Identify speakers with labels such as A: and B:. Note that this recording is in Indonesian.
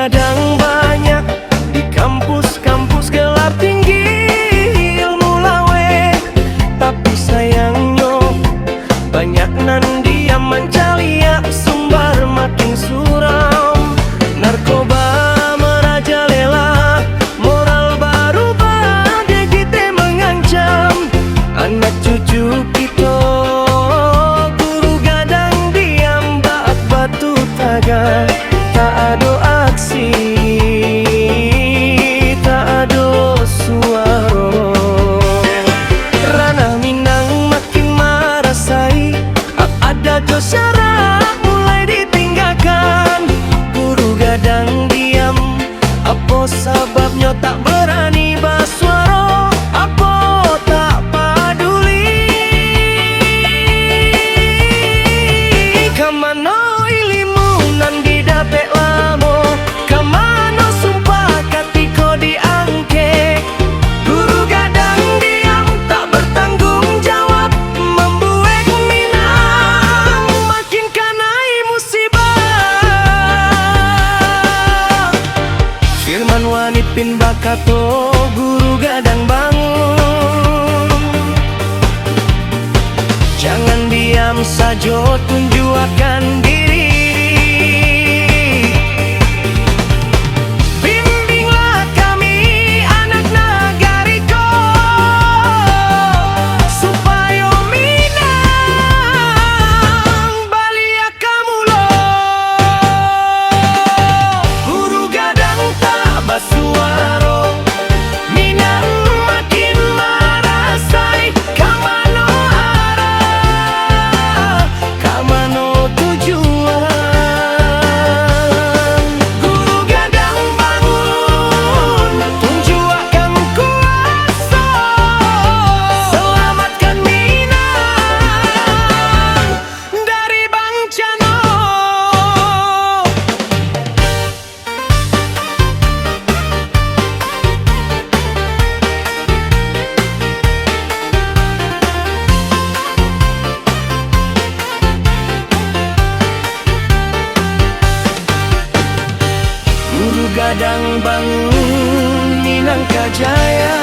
A: gadang banyak di kampus-kampus gelap tinggi ilmu lawe, tapi sayangnya banyak nan diam mencalia sumber makin suram. Narkoba merajalela, moral baru badai kita mengancam anak cucu kita. Guru gadang diam baat batu taga, tak ada aksi, tak ada suara. Ranah Minang makin merasai, ada syarat mulai ditinggalkan. Guru gadang diam, apa sebabnya tak berani bersuara? Apa tak peduli? Kemana ilmu nan didapet lama? Kemana sumpah ketika diangke? Guru gadang diam, tak bertanggung jawab, membuat Minang makin kanai musibah. Firman Wanipin bakato, guru gadang bangun. Jangan diam saja, tunjukkan diri. Bimbinglah kami anak nagariko, supaya Minang balia kamulo. Guru gadang tak basuaro, Minang makin merasai. Kamano arah, kamano tujuan? Guru gadang bangun, tunjukkan kuasa, selamatkan Minang dari bencana. Guru gadang bangun, Minang kajaya.